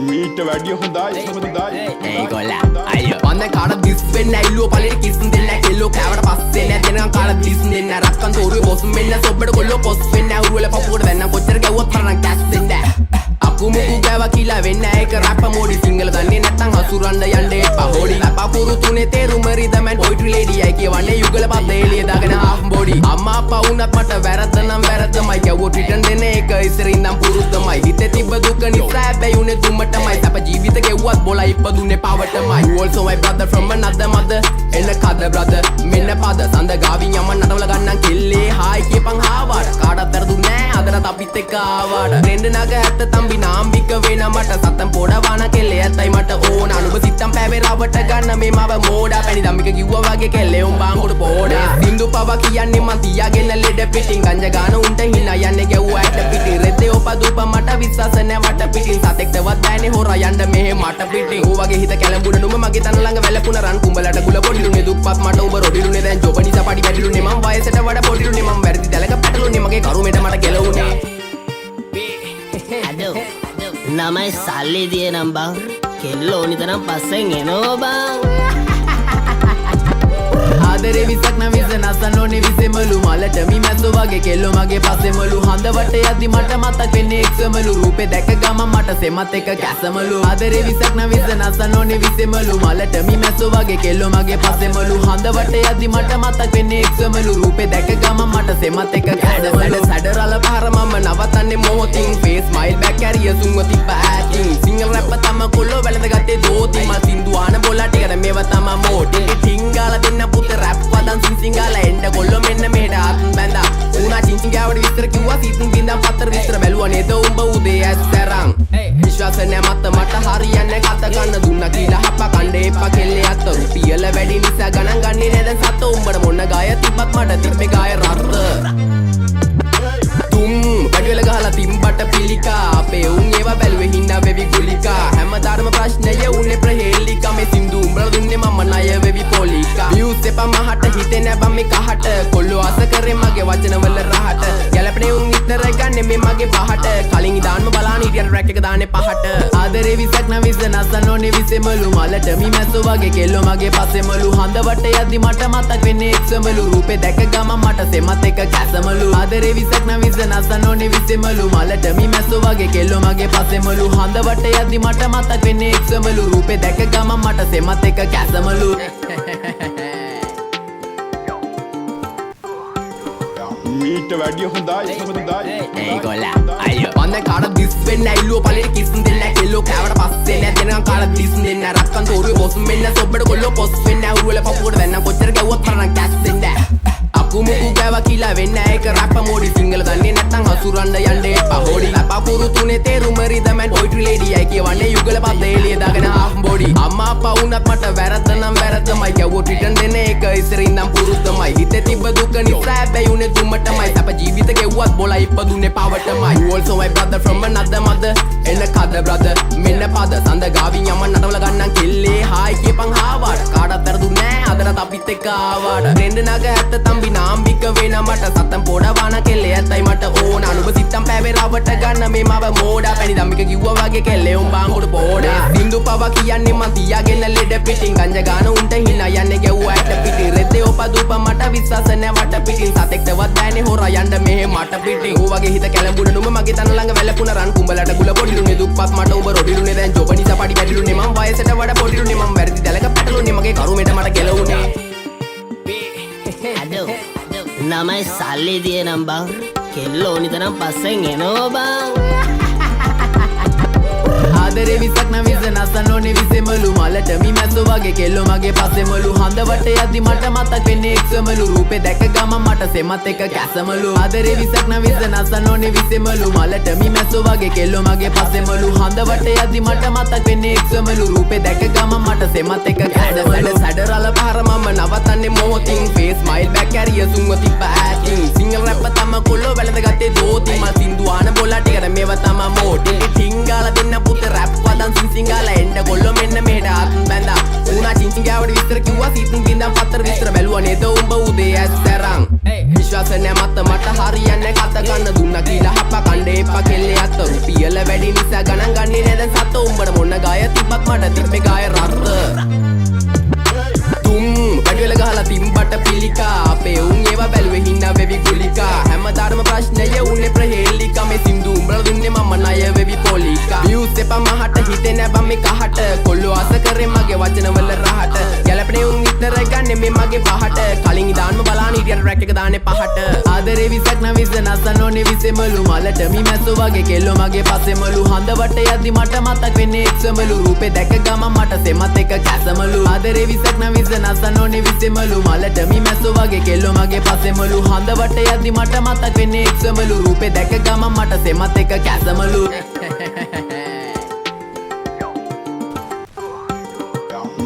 මීට වැඩිය හොඳයි හොඳයි ඒගොල්ලා අයියෝ මන්න කාට දිස් වෙන්න ඇල්ලුව පළේ කිස්සුන් දෙන්න කෙල්ලෝ කෑවට පස්සේ නෑ දෙනකන් කාට දිස් දෙන්න රක්කන් තෝරුවේ බොස් මෙන්න සොබ්බට කොල්ලෝ පොස් වෙන්න උරුවල පපුවට වෙන්න කොච්චර ගැව්වත් තරණ කැස් දෙන්න අකුමුකු ගෑව කියලා වෙන්න ඒක රැප් මොඩි සිංගල දන්නේ නැත්තම් හසුරන්න යන්න එපා හොඩි අපපුරු තුනේ තේරුම රිදමන් පොයිට්‍රි ලේඩියයි කියවන්නේ යුගල පද එළිය දාගෙන හාෆ් බොඩි අම්මා අප්පා වුණත් මට වැරද්ද නම් වැරද්දමයි ගැව්වොත් රිටර්න් දෙන එක ඉස්සරින්නම් පුරුද්දමයි හිතේ තිබ්බ දුක නිසා හැබැයි උනේ දුමටමයි සැප ජීවිත ගෙව්වත් බොලා ඉපදුනේ පවටමයි you also my brother from another mother එන්න කද brother මෙන්න පද සඳ ගාවින් යමන් නටවල ගන්නම් කෙල්ලේ හායි කියපන් හාවාට කාටවත් වැරදුන්නේ නෑ අදටත් අපිත් එක්ක ආවාට රෙන්ඩ නග ඇත්ත තම්බි නාම්බික වෙන මට සතම් පොඩවාන කෙල්ලේ ඇත්තයි මට ඕන අනුබ සිත්තම් පැවේ රවට ගන්න මේ මව මෝඩා පැණි දම්මික කිව්වා වගේ කෙල්ලේ උන් බාංගුඩ පොඩා සින්දු පව කියන්නේ මන් තියාගෙන ලෙඩ පිටින් ගංජා ගාන උන්ට හිනා යන්නේ ගැව්වා ඇට පිටින් රෙද්දේ ඔප දුප මට විශ්වාස නෑ වට පිටින් සතෙක්ටවත් බෑනේ හොරා යන්න මෙහෙ මට පිටින් ඌ වගේ හිත කැලඹුණ නුඹ මගේ තන ළඟ වැළපුණ රන් කුඹලට ගුල පොඩිලුනේ දුප්පත් මට උඹ රොඩිලුනේ දැන් ජොබ නිසා පඩි වැඩිලුනේ මං වයසට වඩා පොඩිලුනේ මං වැරදි දැලක පැටලුනේ මගේ කරුමෙට මට ගැලවුනේ අදෝ නමයි සල්ලි දිය නම් බං කෙල්ලෝ නිතරම් පස්සෙන් එනෝ බං ආදරේ විසක් නම් විස නසනෝනේ විසෙමලු මලට මි මැස්සෝ වගේ කෙල්ලෝ මගේ පස්සෙමලු හඳවට යද්දි මට මතක් වෙන්නේ එක්සමලු රූපේ දැක ගමන් මට සෙමත් එක කැසමලු ආදරේ විසක් නම් විස නසනෝනේ විසෙමලු මලට මි මැස්සෝ වගේ කෙල්ලෝ මගේ පස්සෙමලු හඳවට යද්දි මට මතක් වෙන්නේ එක්සමලු රූපේ දැක ගමන් මට සෙමත් එක කැසමලු සැඩරල පාර මම නවතන්නේ මොහොතින් ෆේස් ස්මයිල් බෑක් කැරිය සුන්ව තිබ්බ ඇටින් සිංගල් රැප් තම කොල්ලෝ වැළඳ ගත්තේ දෝති මල් සින්දු ආන බොලා ටිකට මේව තම මෝටි ටිංගාල දෙන්න පුතේ රැප් වදන් සිංගාල එන්න කොල්ලෝ මෙන්න මෙහෙට ආත්ම බැඳා උනා චින්චින් ගාවට විස්තර කිව්වා සීතුන් බින්දම් පතර විස්තර බැලුවා නේද උඹ උදේ ඇස්තරන් විශ්වාස නැ මට හරියන්නේ කත ගන්න දුන්නා කියලා හප්ප කණ්ඩේ එපා කෙල්ලේ අත රුපියල වැඩි නිසා ගණන් ගන්නේ නේද සත උඹට මොන ගාය තිබ්බත් මට තිබ්බේ ගාය රත්ත වැඩිවල ගහලා තිම්බට පිළිකා අපේ උන් ඒවා බැලුවේ හින්නා වෙවි ගුලිකා හැමදාම ප්‍රශ්නය උනේ ප්‍රහේලිකා මේ සින්දු උඹලා දුන්නේ මම ණය වෙවි පොලිකා views එපා මහට හිතේ නැ බම් මේ කහට කොල්ලෝ ආස කරේ මගේ වචනවල රහට ගැලපනේ උන් ඉතර ගන්නේ මේ මගේ පහට කලින් ඉදාන්ම බලාන හිටියට රැක් එක දාන්නේ පහට ආදරේ විසක් නම් විස නසනෝනේ විසෙමලු මලට මි මැස්සෝ වගේ කෙල්ලෝ මගේ පස්සෙමලු හඳවට යද්දි මට මතක් වෙන්නේ එක්සමලු රූපේ දැක ගමන් මට සෙමත් එක කැසමලු ආදරේ විසක් නම් විස නසනෝනේ විසෙමලු මලට මි මැස්සෝ වගේ කෙල්ලෝ මගේ පස්සෙමලු හඳවට යද්දි මට මතක් වෙන්නේ එක්සමලු රූපේ දැක ගමන් මට සෙමත් එක කැසමලු මීට වැඩිය හොඳයි හොඳයි ඒගොල්ලා අයියෝ මන්න කාට දිස් වෙන්න ඇල්ලුව පළේ කිස්සුන් දෙන්න කෙල්ලෝ කෑවට පස්සේ නෑ දෙනකන් කාට දිස් දෙන්න රක්කන් තෝරුවේ බොස් මෙන්න සොබ්බට කොල්ලෝ පොස් වෙන්න උරුවල පපුවට වෙන්න කොච්චර ගැව්වත් තරණ කැස් දෙන්න අකුමුකු ගෑව කියලා වෙන්න ඒක රැප් මොඩි සිංගල දන්නේ නැත්තම් හසුරන්න යන්න එපා හොඩි අපපුරු තුනේ තේරුම රිදමන් පොයිට්‍රි ලේඩියයි කියවන්නේ යුගල පද එළිය දාගෙන හාෆ් බොඩි අම්මා අප්පා වුණත් මට වැරද්ද නම් වැරද්දමයි ගැව්වොත් රිටර්න් දෙන එක ඉස්සරින්නම් පුරුද්දමයි හිතේ තිබ්බ දුක නිසා හැබැයි උනේ දුමටමයි සැප ජීවිත ගෙව්වත් බොලා ඉපදුනේ පවටමයි you also my brother from another mother එන්න කද brother මෙන්න පද සඳ ගාවින් යමන් නටවල ගන්නම් කෙල්ලේ හායි කියපන් හාවාට කාටවත් වැරදුන්නේ නෑ අදටත් අපිත් එක්ක ආවාට රෙන්ඩ නග ඇත්ත තම්බි නාම්බික වෙන මට සතම් පොඩවාන කෙල්ලේ ඇත්තයි මට ඕන අනුබ සිත්තම් පැවේ රවට ගන්න මේ මව මෝඩා පැණි දම්මික කිව්වා වගේ කෙල්ලේ උන් බාංගුඩ පොඩා සින්දු පව කියන්නේ මන් තියාගෙන ලෙඩ පිටින් ගංජා ගාන උන්ට හිනා යන්නේ ගැව්වා ඇට පිටින් රෙද්දේ ඔප දුප මට විශ්වාස නෑ වට පිටින් සතෙක්ටවත් බෑනේ හොරා යන්න මෙහෙ මට පිටින් ඌ වගේ හිත කැලඹුණ නුඹ මගේ තන ළඟ වැළපුණ රන් කුඹලට ගුල පොඩිලුනේ දුප්පත් මට උඹ රොඩිලුනේ දැන් ජොබ නිසා පඩි වැඩිලුනේ මං වයසට වඩා පොඩිලුනේ මං වැරදි දැලක පැටලුනේ මගේ කරුමෙට මට ගැලවුනේ අදෝ නමයි සල්ලි දිය නම් බං කෙල්ලෝ නිතරම් පස්සෙන් එනෝ බං ආදරේ විසක් නම් විස නසනෝනේ විසෙමලු මලට මි මැස්සෝ වගේ කෙල්ලෝ මගේ පස්සෙමලු හඳවට යද්දි මට මතක් වෙන්නේ එක්සමලු රූපේ දැක ගමන් මට සෙමත් එක කැසමලු ආදරේ විසක් නම් විස නසනෝනේ විසෙමලු මලට මි මැස්සෝ වගේ කෙල්ලෝ මගේ පස්සෙමලු හඳවට යද්දි මට මතක් වෙන්නේ එක්සමලු රූපේ දැක ගමන් මට සෙමත් එක කැසමලු සැඩරල පාර මම නවතන්නේ මොහොතින් ෆේස් ස්මයිල් බෑක් කැරිය සුන්ව තිබ්බ ඇටින් සිංගල් රැප් තම කොල්ලෝ වැළඳ ගත්තේ දෝති මල් සින්දු ආන බොලා ටිකට මේව තම මෝටි ටිංගාල දෙන්න පුතේ රැප් වදන් සිංගාල එන්න කොල්ලෝ මෙන්න මෙහෙට ආත්ම බැඳා උනා චින්චින් ගාවට විස්තර කිව්වා සීතුන් බින්දම් පතර විස්තර බැලුවා නේද උඹ උදේ ඇස්තරන් විශ්වාස නැ මට හරියන්නේ කත කන්න දුන්නා කියලා හප්පා කණ්ඩේ එපා කෙල්ලේ අත රුපියල වැඩි නිසා ගණන් ගන්නේ නැද සත උඹට මොන ගාය තිබ්බත් මට තිබ්බේ ගාය රත්ත තුම් වැඩිවල ගහලා තිම්බට පිළිකා අපේ උන් ඒවා බැලුවේ හින්නා වෙවි ගුලිකා හැමදාම ප්‍රශ්නය උන්නේ ප්‍රහේලිකා මේ සින්දු උඹලා දුන්නේ මම ණය වෙවි පොලිකා views එපා මහට හිතේ නැ බම් මේ කහට කොල්ලෝ ආස කරේ මගේ වචනවල රහට ගැලපනේ උන් ඉතර ගන්නේ මේ මගේ පහට කලින් ඉදාන්ම බලාන ඉතින් රැක් එක දාන්නේ පහට ආදරේ විසක් නම් විස නසනෝනේ විසෙමලු මලට මිමැස්සෝ වගේ කෙල්ලෝ මගේ පස්සෙමලු හඳ වට යද්දි මට මතක් වෙන්නේ එක්සමලු රූපේ දැක ගම මට සෙමත් එක කැසමලු ආදරේ විසක් නම් විස නසනෝනේ විසෙමලු මලට මිමැස්සෝ වගේ කෙල්ලෝ මගේ පස්සෙමලු හඳ වට යද්දි මට මතක් වෙන්නේ එක්සමලු රූපේ දැක ගම මට සෙමත් එක කැසමලු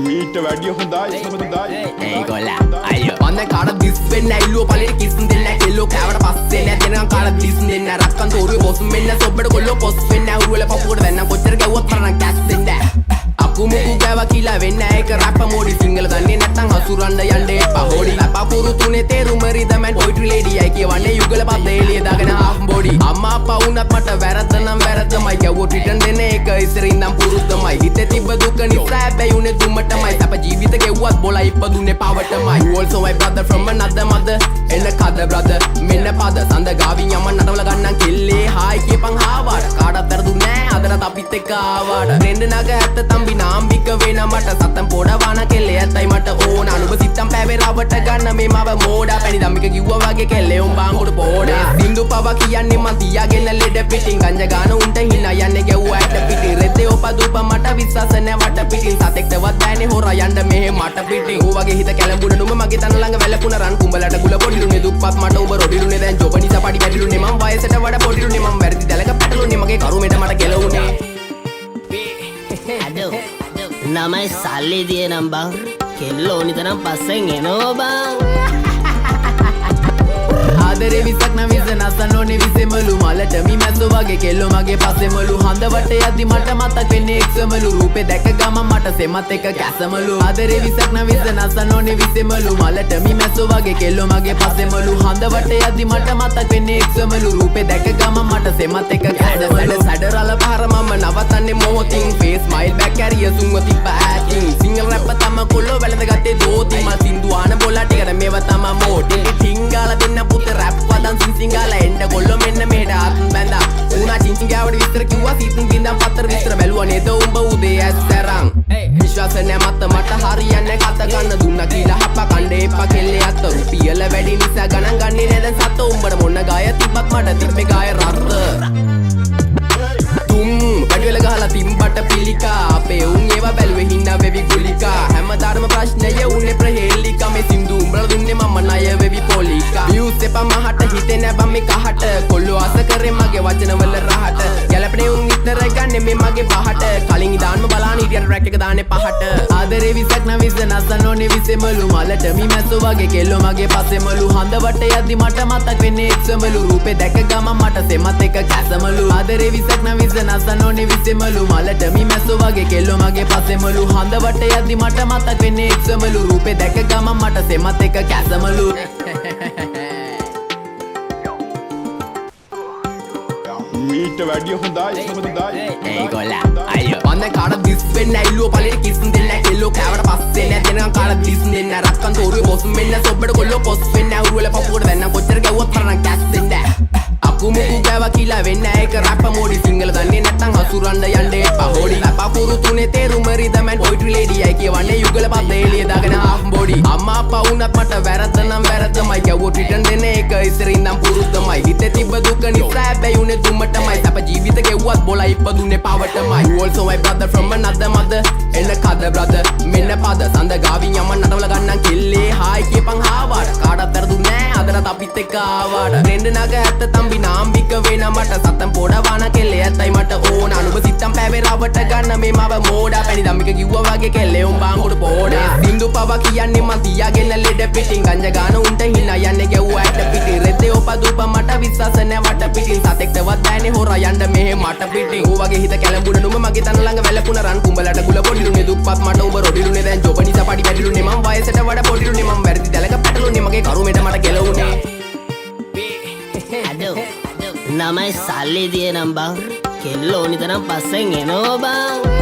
මීට වැඩිය හොඳයි හොඳයි Hey gola, ayo. Manda cara dispenna illuwa palere kissen denna kello කෑවට පස්සේ නෑ දෙනකන් කාලා දිස්න් දෙන්න රක්කන් තෝරුවේ බොස් මෙන්න සොබ්බඩ කොල්ලෝ පොස් වෙන්න උරුවල පපුවට දැන්න කොච්චර ගැව්වත් තරණ කැස්සෙන්න අකුමුකු ගෑවා කියලා වෙන්න ඒක රැප් මොඩි සිංගල දන්නේ නැත්නම් අසුරන්න යන්න එපා හොඩි අපපුරු තුනේ තේරුම රිදමන් පොයිට්‍රි ලේඩියයි කියවන්නේ යුගල පද එළිය දාගෙන half body අම්මා අප්පා වුණත් මට වැරද්ද නම් වැරද්දමයි ගැව්වොත් රිටර්න් දෙන එක ඉස්සරින් නම් පුරුද්දමයි හිතේ තිබ්බ දුක නිසා හැබැයි උනේ දුමටමයි සැප ජීවිත ගෙව්වත් බොලා ඉපදුනේ පවටමයි you also my brother from another mother එන්න කද brother මෙන්න පද සඳ ගාවින් යම නටවල ගන්නම් කෙල්ලේ හායි කියපන් හාවට කාටවත් වැරදු නෑ අදට අපිත් එක්ක ආවට රෙන්න නග ඇත්ත තම්බි නාම්බික වෙන මට සතම් පොඩවාන කෙල්ලේ ඇත්තයි මට ඕන අනුබ සිත්තම් පැවේ රවට ගන්න මේ මව මෝඩා පැණි දම්මික කිව්වා වගේ කෙල්ලේ උන් බාංගුඩ පොඩා සින්දු පව කියන්නේ මං තියාගෙන ලෙඩ පිටින් ගංජා ගාන උන්ට හිනා යන්නේ ගැව්වා ඇට පිටින් රෙද්දේ ඔපදුප මට විශ්වාස නෑ වට පිටින් සතෙක්ටවත් බෑනේ හොරා යන්න මෙහෙ මට පිටින් ඌ වගේ හිත කැලඹුණ නුඹ මගේ තන ළඟ වැළකුණ රන් කුඹලට ගුල පොඩිලුනේ දුප්පත් මට උඹ රොඩිලුනේ දැන් ජොබ නිසා පඩි වැඩිලුනේ මං වයසට වඩා පොඩිලුනේ මං වැරදි දැලක පැටලුනේ මගේ කරුමෙට මට කෙලවුනේ අඩෝ නමයි සල්ලි දියනම් බං කෙල්ලෝ නිතරම් පස්සෙන් එනවා බං ආදරේ විසක් නම් විස නසනෝනේ විසෙමලු මලට මිමැස්සෝ වගේ කෙල්ලෝ මගේ පස්සෙමලු හඳ වට යද්දි මට මතක් වෙන්නේ එක්සමලු රූපේ දැක ගම මට සෙමත් එක කැසමලු ආදරේ විසක් නම් විස නසනෝනේ විසෙමලු මලට මිමැස්සෝ වගේ කෙල්ලෝ මගේ පස්සෙමලු හඳ වට යද්දි මට මතක් වෙන්නේ එක්සමලු රූපේ දැක ගම මට සෙමත් එක කැසමලු සැඩරල පාර මම නවතන්නේ මොහොතින් face smile back carrier සුන්ව තිබ්බ acting සිංගල් රැප් තම කොල්ලෝ වැළඳ ගත්තේ දෝති මල් සින්දු ආන බොලා ටිකට මේව තම මෝටි ටිංගාලා දෙන්න පුතේ රැප් වදන් සිංගාලා එන්න කොල්ලෝ මෙන්න මෙහෙට ආත්ම බැඳා උනා චිංචිංගාවට විස්තර කිව්වා සීතුන් බින්දම් පතර විස්තර බැලුවා නේද උඹ උදේ ඇස්තරන් විශ්වාස නැ මත මට හරියන්නේ කත ගන්න දුන්නා කියලා හප්පා කණ්ඩේ එපා කෙල්ලේ අත රුපියල වැඩි නිසා ගණන් ගන්නේ නැද සත උඹට මොන ගාය තිබ්බත් මට තිබ්බේ ගාය රත්ත තුම් වැඩිවල ගහලා තිම්බට පිළිකා අපේ උන් ඒවා බැලුවේ හින්නා වෙවි ගුලිකා හැමදාම ප්‍රශ්නය උන්නේ ප්‍රහේලිකා මේ සින්දු උඹලා දුන්නේ මම ණය වෙවි පොලිකා views එපා මහට හිතේ නැ බම් මේ කහට කොල්ලෝ ආස කරේ මගේ වචනවල රහට ගැලපනේ උන් ඉතර ගන්නේ මේ මගේ පහට කලින් ඉදාන්ම බලාන ඉතින් රැක් එක දාන්නේ පහට ආදරේ විසක් නම් විස නසනෝනේ විසෙමලු මලට මිමැස්සෝ වගේ කෙල්ලෝ මගේ පස්සෙමලු හඳ වට යද්දි මට මතක් වෙන්නේ එක්සමලු රූපේ දැක ගම මට සෙමත් එක කැසමලු ආදරේ විසක් නම් විස නසනෝනේ විසෙමලු මලට මිමැස්සෝ වගේ කෙල්ලෝ මගේ පස්සෙමලු හඳ වට යද්දි මට මතක් වෙන්නේ එක්සමලු රූපේ දැක ගම මට සෙමත් එක කැසමලු මීට වැඩිය හොඳයි හොඳයි Hey gola, ayo. Manda cara dispenna illuwa palere kissen denna kello කෑවට පස්සේ නෑ දෙනකන් කාලා දිස්න් දෙන්න රක්කන් තෝරුවේ බොස් මෙන්න සොබ්බඩ කොල්ලෝ පොස් වෙන්න උරුවල පපුවට දැන්න කොච්චර ගැව්වත් තරණ කැස්සෙන්න අකුමුකු ගෑවා කියලා වෙන්න ඒක රැප් මොඩි සිංගල දන්නේ නැත්නම් අසුරන්න යන්න එපා හොඩි අපපුරු තුනේ තේරුම රිදමන් පොයිට්‍රි ලේඩියයි කියවන්නේ යුගල පද එළිය දාගෙන half body අම්මා අප්පා වුණත් මට වැරද්ද නම් වැරද්දමයි ගැව්වොත් රිටර්න් දෙන එක ඉස්සරින් නම් පුරුද්දමයි හිතේ තිබ්බ දුක නිසා හැබැයි උනේ දුමටමයි සැප ජීවිත ගෙව්වත් බොලා ඉපදුනේ පවටමයි you also my brother from another mother එන්න කද brother මෙන්න පද සඳ ගාවින් යම නටවල ගන්නම් කෙල්ලේ හායි කියපන් හාවට කාටවත් වැරදු නෑ අදට අපිත් එක්ක ආවට රෙන්න නග ඇත්ත තම්බි නාම්බික වෙන මට සතම් පොඩවාන කෙල්ලේ ඇත්තයි මට ඕන අනුබ සිත්තම් පැවේ රවට ගන්න මේ මව මෝඩා පැණි දම්මික කිව්වා වගේ කෙල්ලේ උන් බාංගුඩ පොඩා සින්දු පව කියන්නේ මං තියාගෙන ලෙඩ පිටින් ගංජා ගාන උන්ට හිනා යන්නේ ගැව්වා ඇට පිටින් රෙද්දේ ඔපදුප මට විශ්වාස නැ වට පිටින් සතෙක්ටවත් බෑනේ හොරා යන්න මෙහෙ මට පිටින් ඌ වගේ හිත කැලඹුණ නුඹ මගේ තන ළඟ වැළකුණ රන් කුඹලට ගුල පොඩිලුනේ දුප්පත් මට උඹ රොඩිලුනේ දැන් ජොබ නිසා පඩි වැඩිලුනේ මං වයසට වඩා පොඩිලුනේ මං වැරදි දැලක පැටලුනේ මගේ කරුමෙට මට කෙලවුනේ අඩෝ ළමයි සල්ලි තියෙනම් බං කෙල්ල ඕනි තරම් පස්සෙන් එනවා බං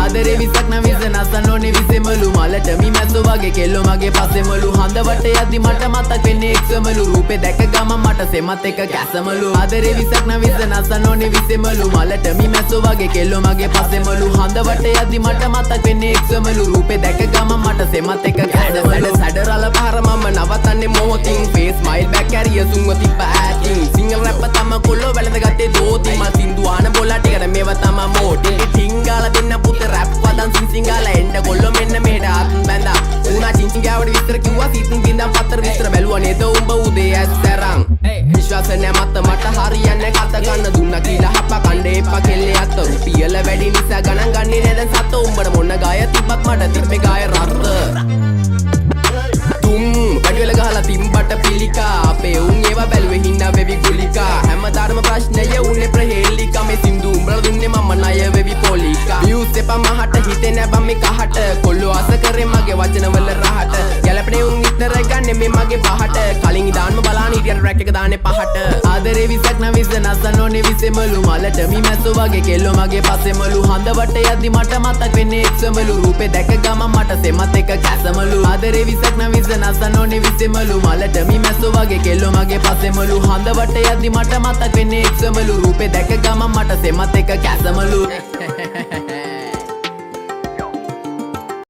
ආදරේ විසක් නම් විස නසන්න ඕනේ විසෙමලු මලට මි මැස්සෝ වගේ කෙල්ලෝ මගේ පස්සෙමලු හඳවට යද්දි මට මතක් වෙන්නේ එක්සමලු රූපේ දැක ගමන් මට සෙමත් එක කැසමලු ආදරේ විසක් නම් විස නසන්න ඕනේ විසෙමලු මලට මි මැස්සෝ වගේ කෙල්ලෝ මගේ පස්සෙමලු හඳවට යද්දි මට මතක් වෙන්නේ එක්සමලු රූපේ දැක ගමන් මට සෙමත් එක කැසමලු සැඩරල පහර මම නවතන්නේ මොහොතින් ෆේස් ස්මයිල් බෑක් කැරිය සුන්ව තිබ්බ ඇටින් සිංගල් රැප් තම කොල්ලෝ වැළඳ ගත්තේ දෝති මල් සින්දු ආන බොලා ටිකට මේව තම මෝටි ටිංගාල දෙන්න පුත රැප් වදන් සිංගාල එන්න කොල්ලෝ මෙන්න මෙහෙට ආත්ම බැඳා උනා චිංචිංගාවට විස්තර කිව්වා සීතුන් බින්දම් පතර විස්තර බැලුවා නේද උඹ උදේ ඇස්තරන් විශ්වාස නැ මට හරියන්නේ කත ගන්න දුන්නා කියලා හප්ප කණ්ඩේ එපා කෙල්ලේ අත රුපියල වැඩි නිසා ගණන් ගන්නේ නේද සත උඹට මොන ගාය තිබ්බත් මට තිබ්බේ ගාය රත්ත තුම් වැඩිවල ගහලා තිම්බට පිළිකා අපේ උන් ඒවා බැලුවේ හින්නා වෙවි ගුලිකා හැමදාම ප්‍රශ්නය උනේ ප්‍රහේලිකා මේ සින්දු උඹලා දුන්නේ මම ණය වෙවි පොලිකා views එපා මහට හිතේ නැ බම් මේ කහට කොල්ලෝ ආස කරේ මගේ වචනවල රහට ගැලපනේ උන් ඉතර ගන්නේ මේ මගේ පහට කලින් ඉදාන්ම බලාන හිටියට රැක් එක දාන්නේ පහට ආදරේ විසක් නම් විස නසන්න ඕනේ විසෙමලු මලට මි මැස්සෝ වගේ කෙල්ලෝ මගේ පස්සෙමලු හඳවට යද්දි මට මතක් වෙන්නේ එක්සමලු රූපේ දැක ගමන් මට සෙමත් එක කැසමලු ආදරේ විසක් නම් විස නසන්න ඕනේ විසෙමලු මලට මි මැස්සෝ වගේ කෙල්ලෝ මගේ පස්සෙමලු හඳවට යද්දි මට මතක් වෙන්නේ එක්සමලු රූපේ දැක ගමන් මට සෙමත් එක කැසමලු